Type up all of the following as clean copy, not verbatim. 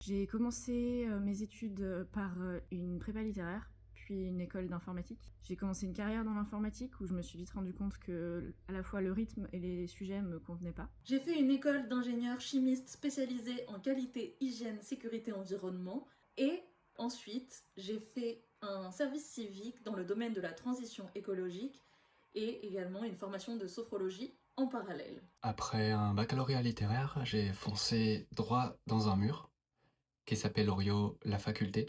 J'ai commencé mes études par une prépa littéraire, puis une école d'informatique. J'ai commencé une carrière dans l'informatique où je me suis vite rendu compte que à la fois le rythme et les sujets me convenaient pas. J'ai fait une école d'ingénieur chimiste spécialisée en qualité, hygiène, sécurité, environnement. Et ensuite, j'ai fait un service civique dans le domaine de la transition écologique et également une formation de sophrologie en parallèle. Après un baccalauréat littéraire, j'ai foncé droit dans un mur qui s'appelle Loriot la faculté.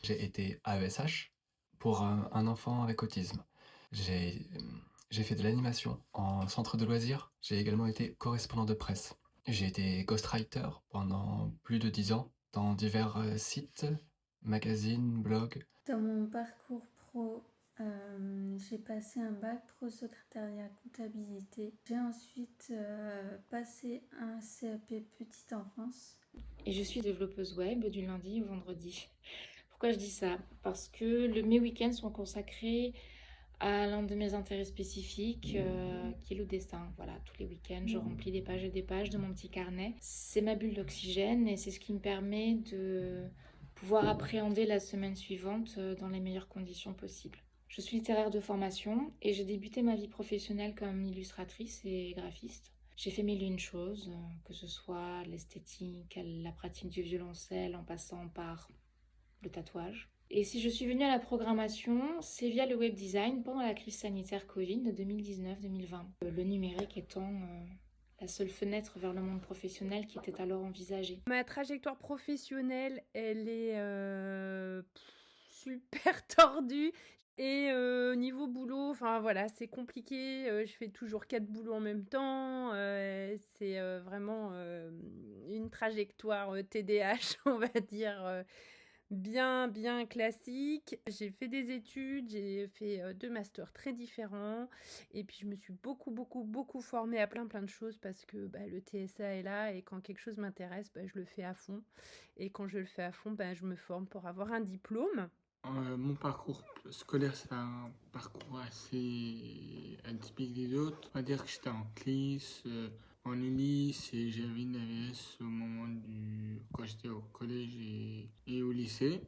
J'ai été AESH pour un enfant avec autisme. J'ai j'ai fait de l'animation en centre de loisirs. J'ai également été correspondant de presse. J'ai été ghostwriter pendant plus de 10 ans dans divers sites, magazines, blogs. Dans mon parcours pro, j'ai passé un bac pro secrétariat comptabilité. J'ai ensuite passé un CAP petite enfance. Et je suis développeuse web du lundi au vendredi. Pourquoi je dis ça? Parce que mes week-ends sont consacrés à l'un de mes intérêts spécifiques, qui est le dessin. Voilà, tous les week-ends, je remplis des pages et des pages de mon petit carnet. C'est ma bulle d'oxygène et c'est ce qui me permet de pouvoir appréhender la semaine suivante dans les meilleures conditions possibles. Je suis littéraire de formation et j'ai débuté ma vie professionnelle comme illustratrice et graphiste. J'ai fait mille et une choses, que ce soit l'esthétique, la pratique du violoncelle en passant par le tatouage. Et si je suis venue à la programmation, c'est via le web design pendant la crise sanitaire Covid de 2019-2020. Le numérique étant la seule fenêtre vers le monde professionnel qui était alors envisagée. Ma trajectoire professionnelle, elle est super tordue. Et niveau boulot, enfin voilà, c'est compliqué. Je fais toujours 4 boulots en même temps. C'est vraiment une trajectoire TDAH, on va dire, bien classique. J'ai fait des études, j'ai fait 2 masters très différents. Et puis je me suis beaucoup formée à plein de choses parce que le TSA est là et quand quelque chose m'intéresse, je le fais à fond. Et quand je le fais à fond, je me forme pour avoir un diplôme. Mon parcours scolaire, c'est un parcours assez atypique des autres. On va dire que j'étais en CLIS, en ULIS et j'avais une AVS quand j'étais au collège et au lycée.